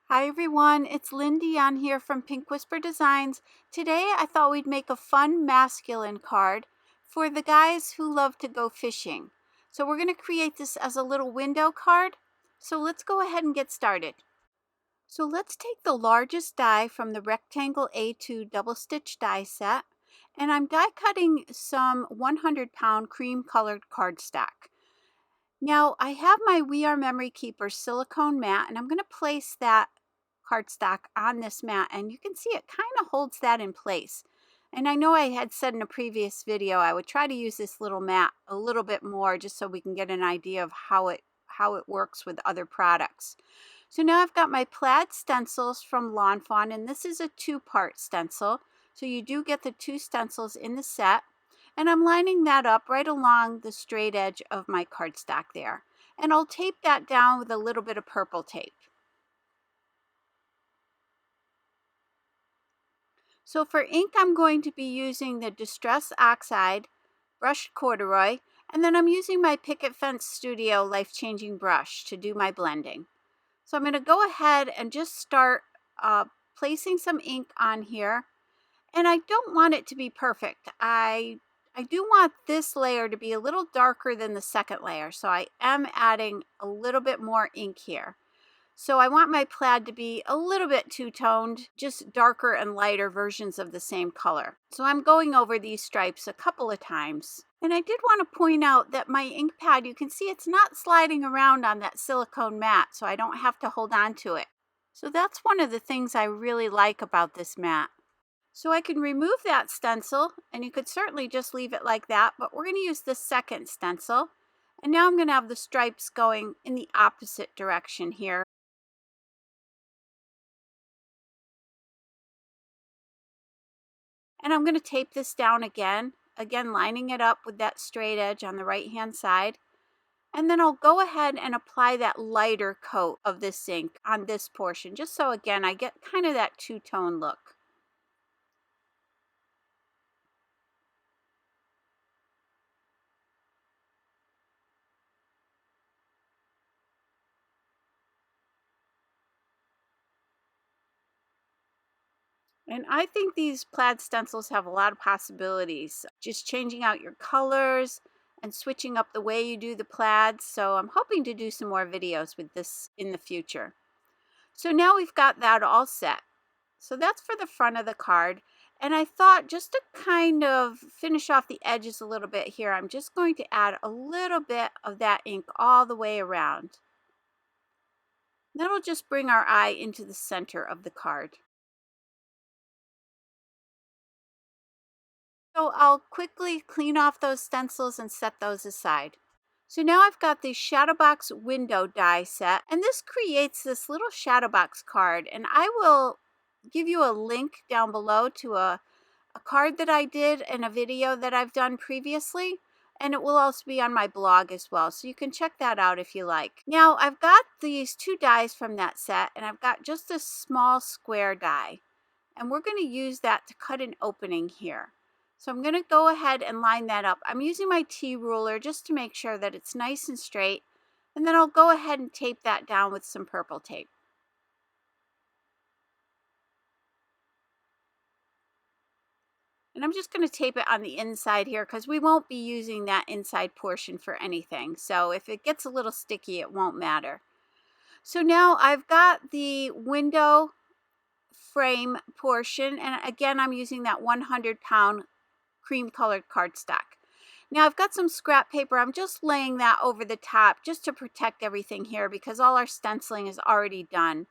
Hi everyone, it's Lindy on here from Pink Whisper Designs. Today I thought we'd make a fun masculine card for the guys who love to go fishing. So we're going to create this as a little window card. So let's go ahead and get started. So let's take the largest die from the Rectangle A2 double stitch die set, and I'm die cutting some 100-pound cream colored cardstock. Now I have my We Are Memory Keeper silicone mat, and I'm going to place that cardstock on this mat, and you can see it kind of holds that in place. And I know I had said in a previous video I would try to use this little mat a little bit more just so we can get an idea of how it works with other products. So now I've got my plaid stencils from Lawn Fawn, and this is a two-part stencil. So you do get the two stencils in the set. And I'm lining that up right along the straight edge of my cardstock there. And I'll tape that down with a little bit of purple tape. So for ink, I'm going to be using the Distress Oxide brushed corduroy, and then I'm using my Picket Fence Studio Life Changing brush to do my blending. So I'm going to go ahead and just start placing some ink on here. And I don't want it to be perfect. I do want this layer to be a little darker than the second layer, so I am adding a little bit more ink here. So I want my plaid to be a little bit two-toned, just darker and lighter versions of the same color. So I'm going over these stripes a couple of times. And I did want to point out that my ink pad, you can see it's not sliding around on that silicone mat, so I don't have to hold on to it. So that's one of the things I really like about this mat. So I can remove that stencil, and you could certainly just leave it like that, but we're going to use the second stencil. And now I'm going to have the stripes going in the opposite direction here. And I'm going to tape this down again lining it up with that straight edge on the right hand side. And then I'll go ahead and apply that lighter coat of this ink on this portion, just so again I get kind of that two-tone look. And I think these plaid stencils have a lot of possibilities, just changing out your colors and switching up the way you do the plaids. So I'm hoping to do some more videos with this in the future. So now we've got that all set. So that's for the front of the card. And I thought, just to kind of finish off the edges a little bit here, I'm just going to add a little bit of that ink all the way around. That'll just bring our eye into the center of the card. So I'll quickly clean off those stencils and set those aside. So now I've got the Shadowbox Window Die set, and this creates this little Shadowbox card, and I will give you a link down below to a card that I did in a video that I've done previously, and it will also be on my blog as well, so you can check that out if you like. Now I've got these two dies from that set, and I've got just a small square die, and we're going to use that to cut an opening here. So I'm going to go ahead and line that up. I'm using my T-ruler just to make sure that it's nice and straight, and then I'll go ahead and tape that down with some purple tape. And I'm just going to tape it on the inside here because we won't be using that inside portion for anything. So if it gets a little sticky, it won't matter. So now I've got the window frame portion, and again I'm using that 100-pound cream colored cardstock. Now I've got some scrap paper. I'm just laying that over the top just to protect everything here because all our stenciling is already done.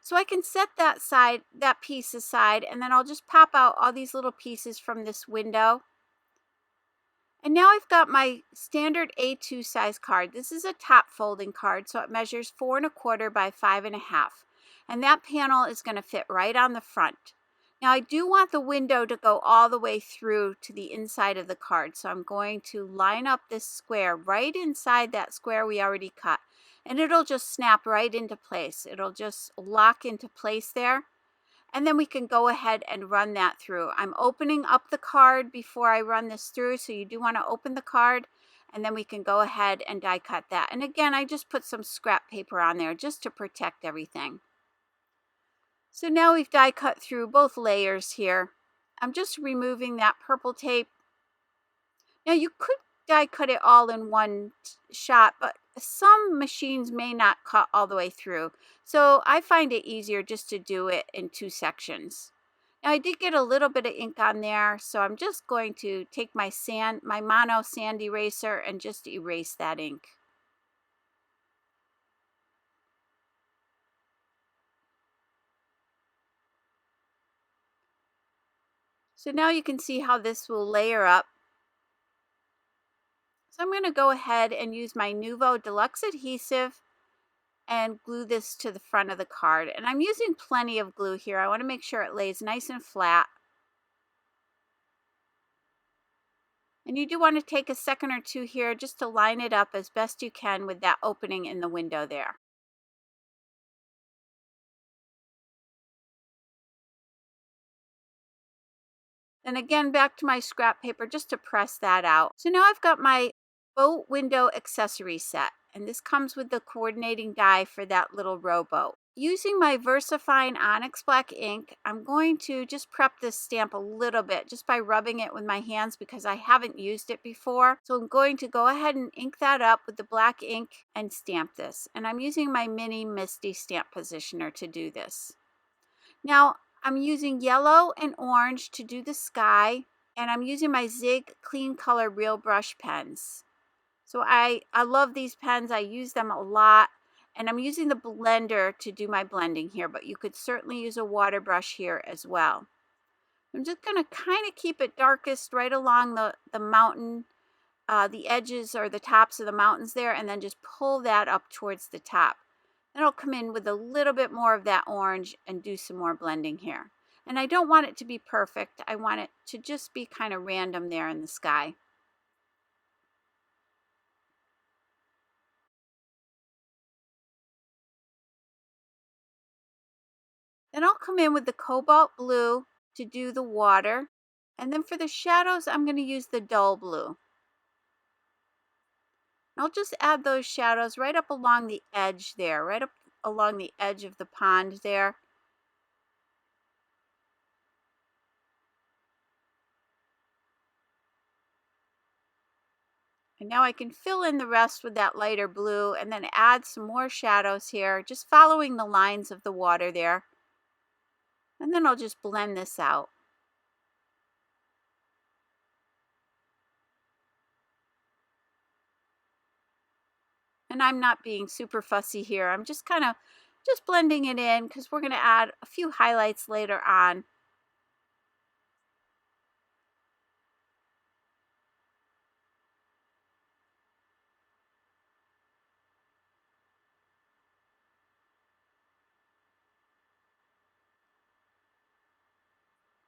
So I can set that piece aside, and then I'll just pop out all these little pieces from this window. And now I've got my standard A2 size card. This is a top folding card, so it measures 4 1/4 by 5 1/2. And that panel is going to fit right on the front. Now I do want the window to go all the way through to the inside of the card, so I'm going to line up this square right inside that square we already cut, and it'll just snap right into place. It'll just lock into place there, and then we can go ahead and run that through. I'm opening up the card before I run this through, so you do want to open the card, and then we can go ahead and die cut that. And again, I just put some scrap paper on there just to protect everything. So now we've die cut through both layers here. I'm just removing that purple tape. Now you could die cut it all in one shot, but some machines may not cut all the way through. So I find it easier just to do it in two sections. Now I did get a little bit of ink on there, so I'm just going to take my mono sand eraser and just erase that ink. So now you can see how this will layer up. So I'm going to go ahead and use my Nuvo Deluxe adhesive and glue this to the front of the card. And I'm using plenty of glue here. I want to make sure it lays nice and flat. And you do want to take a second or two here just to line it up as best you can with that opening in the window there. Then again, back to my scrap paper just to press that out. So now I've got my Boat Window Accessory Set, and this comes with the coordinating die for that little rowboat. Using my VersaFine Onyx Black ink, I'm going to just prep this stamp a little bit just by rubbing it with my hands because I haven't used it before. So I'm going to go ahead and ink that up with the black ink and stamp this. And I'm using my mini Misty stamp positioner to do this. Now, I'm using yellow and orange to do the sky, and I'm using my Zig Clean Color Real Brush pens. So I love these pens. I use them a lot, and I'm using the blender to do my blending here, but you could certainly use a water brush here as well. I'm just going to kind of keep it darkest right along the mountain, the edges or the tops of the mountains there, and then just pull that up towards the top. Then I'll come in with a little bit more of that orange and do some more blending here. And I don't want it to be perfect. I want it to just be kind of random there in the sky. Then I'll come in with the Cobalt Blue to do the water. And then for the shadows, I'm going to use the dull blue. I'll just add those shadows right up along the edge there, right up along the edge of the pond there. And now I can fill in the rest with that lighter blue and then add some more shadows here, just following the lines of the water there. And then I'll just blend this out. And I'm not being super fussy here. I'm just kind of just blending it in because we're going to add a few highlights later on.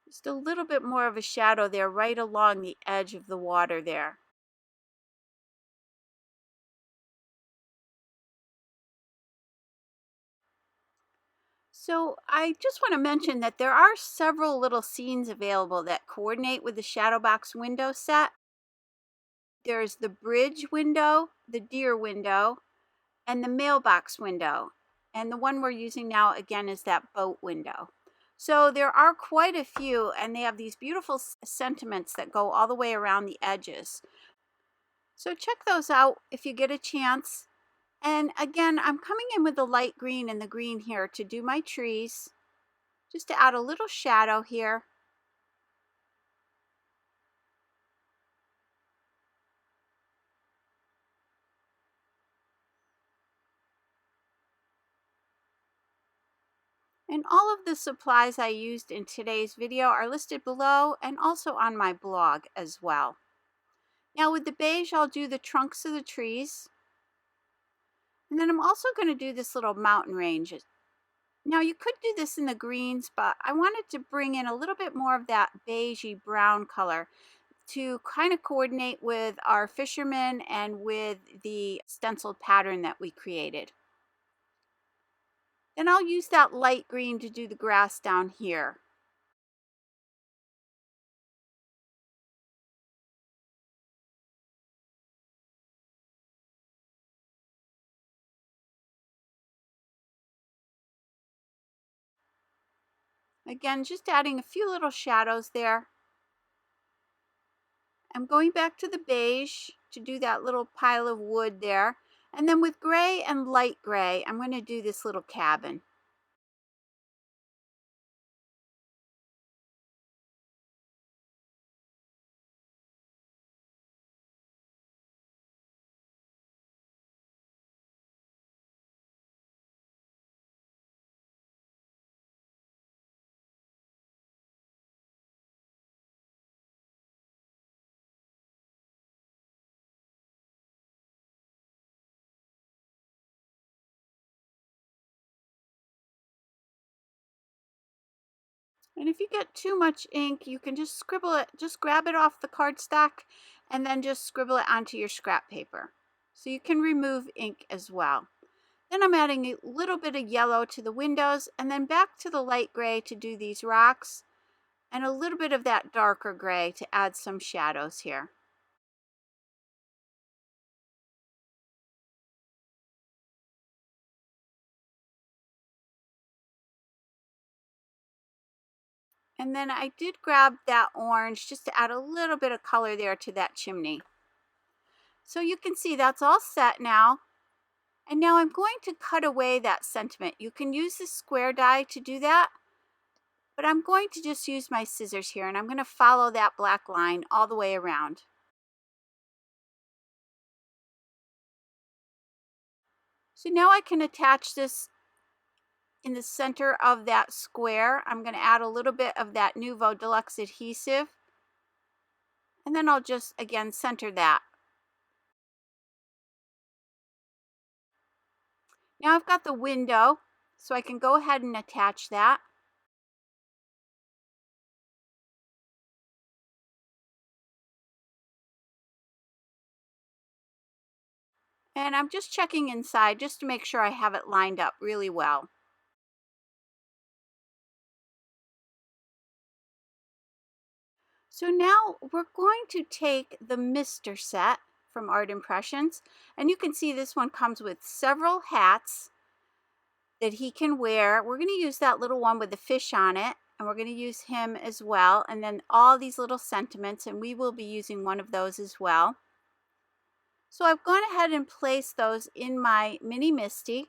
Just a little bit more of a shadow there right along the edge of the water there. So I just want to mention that there are several little scenes available that coordinate with the Shadowbox window set. There's the bridge window, the deer window, and the mailbox window. And the one we're using now again is that boat window. So there are quite a few, and they have these beautiful sentiments that go all the way around the edges. So check those out if you get a chance. And again, I'm coming in with the light green and the green here to do my trees, just to add a little shadow here. And all of the supplies I used in today's video are listed below and also on my blog as well. Now with the beige, I'll do the trunks of the trees. And then I'm also going to do this little mountain range. Now you could do this in the greens, but I wanted to bring in a little bit more of that beigey brown color to kind of coordinate with our fisherman and with the stenciled pattern that we created. Then I'll use that light green to do the grass down here. Again, just adding a few little shadows there. I'm going back to the beige to do that little pile of wood there. And then with gray and light gray, I'm going to do this little cabin. And if you get too much ink, you can just scribble it, just grab it off the cardstock and then just scribble it onto your scrap paper. So you can remove ink as well. Then I'm adding a little bit of yellow to the windows and then back to the light gray to do these rocks and a little bit of that darker gray to add some shadows here. And then I did grab that orange just to add a little bit of color there to that chimney. So you can see that's all set now. And now I'm going to cut away that sentiment. You can use the square die to do that, but I'm going to just use my scissors here and I'm going to follow that black line all the way around. So now I can attach this in the center of that square. I'm going to add a little bit of that Nouveau Deluxe adhesive, and then I'll just again center that. Now I've got the window, so I can go ahead and attach that. And I'm just checking inside just to make sure I have it lined up really well. So now we're going to take the Mr. set from Art Impressions, and you can see this one comes with several hats that he can wear. We're going to use that little one with the fish on it, and we're going to use him as well, and then all these little sentiments, and we will be using one of those as well. So I've gone ahead and placed those in my mini Misty,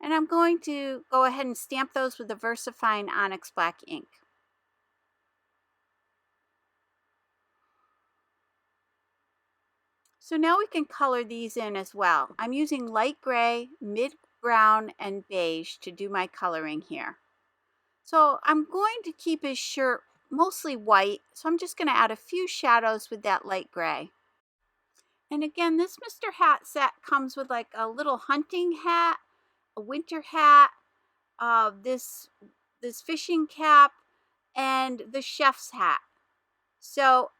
and I'm going to go ahead and stamp those with the VersaFine Onyx Black ink. So now we can color these in as well. I'm using light gray, mid brown, and beige to do my coloring here. So I'm going to keep his shirt mostly white, so I'm just going to add a few shadows with that light gray. And again, this Mr. Hat set comes with like a little hunting hat, a winter hat, this fishing cap, and the chef's hat. So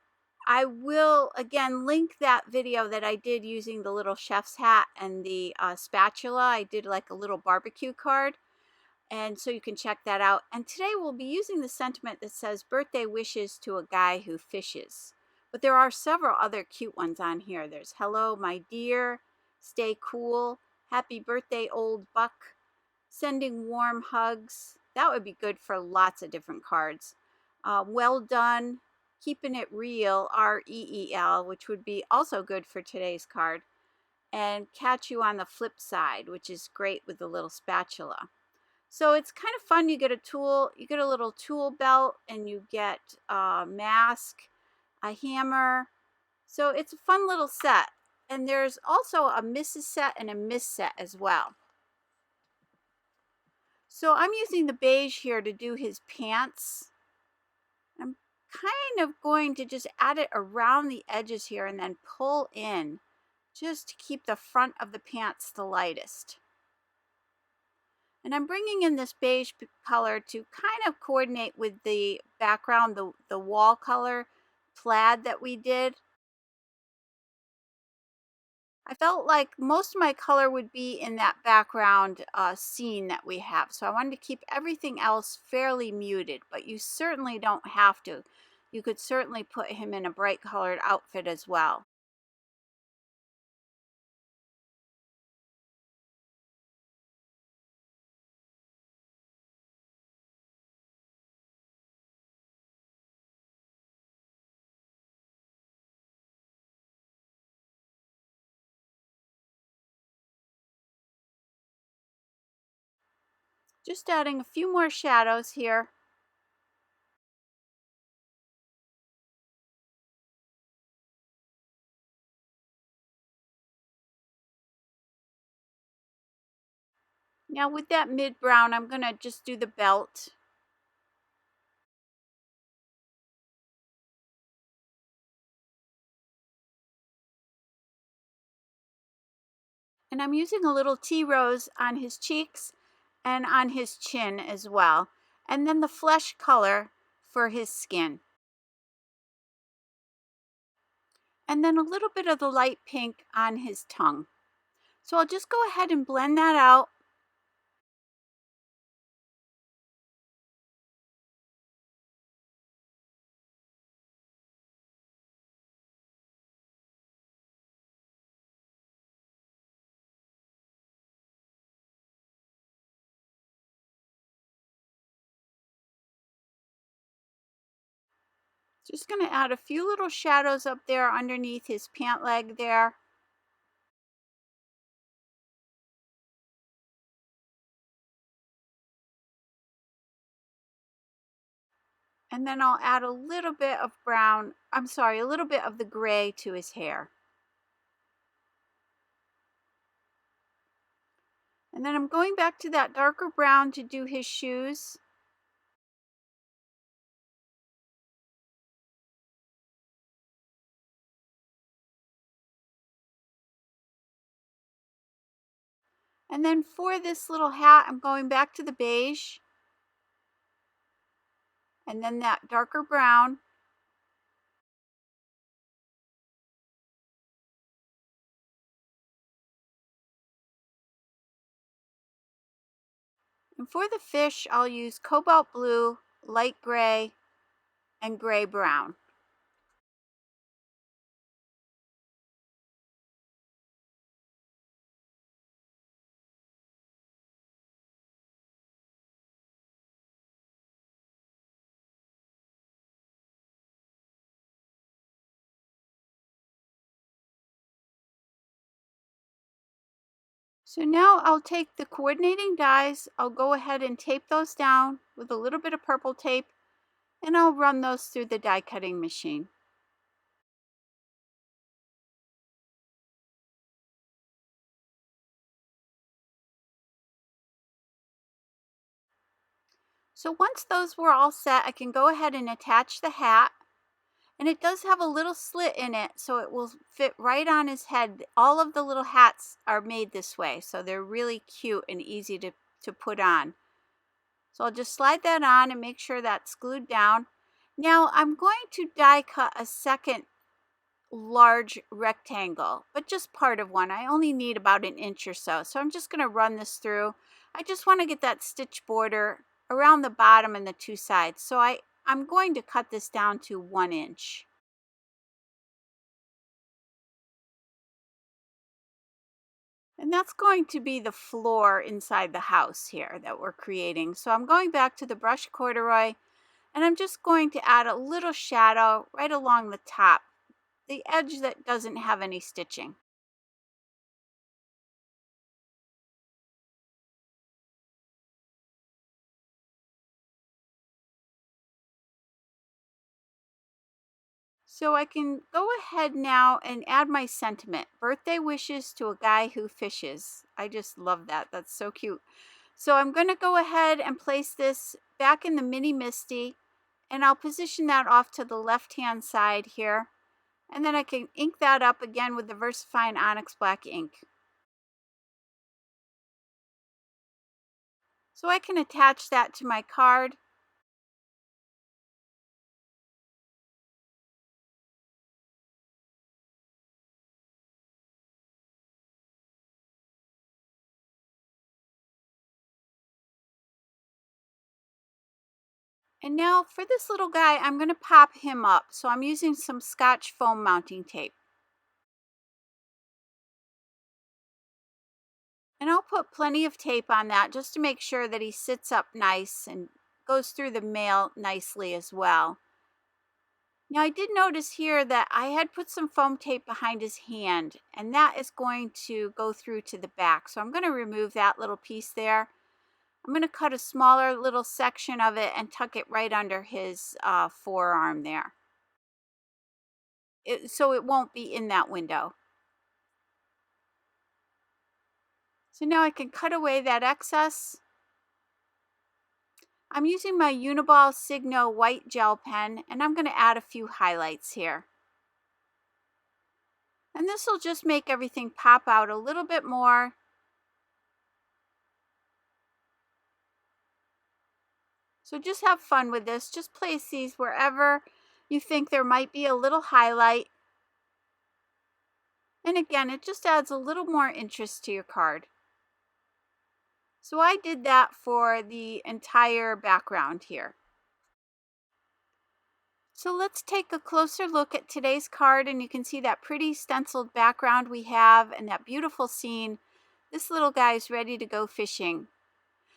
I will again link that video that I did using the little chef's hat and the spatula. I did like a little barbecue card, and so you can check that out. And today we'll be using the sentiment that says birthday wishes to a guy who fishes. But there are several other cute ones on here. There's hello my dear, stay cool, happy birthday old buck, sending warm hugs. That would be good for lots of different cards. Well done, keeping it real, REEL, which would be also good for today's card. And catch you on the flip side, which is great with the little spatula. So it's kind of fun. You get a tool, you get a little tool belt, and you get a mask, a hammer. So it's a fun little set. And there's also a Mrs. set and a Miss set as well. So I'm using the beige here to do his pants. I'm kind of going to just add it around the edges here and then pull in just to keep the front of the pants the lightest. And I'm bringing in this beige color to kind of coordinate with the background, the wall color plaid that we did. I felt like most of my color would be in that background scene that we have. So I wanted to keep everything else fairly muted, but you certainly don't have to. You could certainly put him in a bright colored outfit as well. Just adding a few more shadows here. Now with that mid brown, I'm going to just do the belt. And I'm using a little tea rose on his cheeks and on his chin as well. And then the flesh color for his skin. And then a little bit of the light pink on his tongue. So I'll just go ahead and blend that out. Just going to add a few little shadows up there underneath his pant leg there. And then I'll add a little bit of brown, a little bit of the gray to his hair. And then I'm going back to that darker brown to do his shoes. And then for this little hat, I'm going back to the beige. And then that darker brown. And for the fish, I'll use Cobalt Blue, light gray, and gray brown. So now I'll take the coordinating dies, I'll go ahead and tape those down with a little bit of purple tape, and I'll run those through the die cutting machine. So once those were all set, I can go ahead and attach the hat. And it does have a little slit in it, so it will fit right on his head. All of the little hats are made this way, so they're really cute and easy to put on. So I'll just slide that on and make sure that's glued down. Now I'm going to die cut a second large rectangle, but just part of one. I only need about an inch or so. So I'm just going to run this through. I just want to get that stitch border around the bottom and the two sides. So I'm going to cut this down to 1 inch. And that's going to be the floor inside the house here that we're creating. So I'm going back to the brush corduroy and I'm just going to add a little shadow right along the top, the edge that doesn't have any stitching. So I can go ahead now and add my sentiment. Birthday wishes to a guy who fishes. I just love that. That's so cute. So I'm going to go ahead and place this back in the mini MISTI, and I'll position that off to the left hand side here. And then I can ink that up again with the VersaFine Onyx Black ink. So I can attach that to my card. And now for this little guy, I'm going to pop him up. So I'm using some Scotch foam mounting tape. And I'll put plenty of tape on that just to make sure that he sits up nice and goes through the mail nicely as well. Now I did notice here that I had put some foam tape behind his hand, and that is going to go through to the back. So I'm going to remove that little piece there. I'm going to cut a smaller little section of it and tuck it right under his forearm there. So it won't be in that window. So now I can cut away that excess. I'm using my Uniball Signo white gel pen, and I'm going to add a few highlights here. And this will just make everything pop out a little bit more. So just have fun with this. Just place these wherever you think there might be a little highlight. And again, it just adds a little more interest to your card. So I did that for the entire background here. So let's take a closer look at today's card, and you can see that pretty stenciled background we have and that beautiful scene. This little guy is ready to go fishing.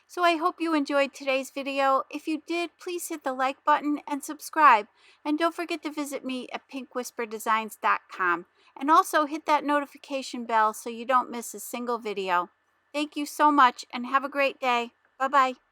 So I hope you enjoyed today's video. If you did, please hit the like button and subscribe. And don't forget to visit me at pinkwhisperdesigns.com. And also hit that notification bell so you don't miss a single video. Thank you so much and have a great day. Bye-bye.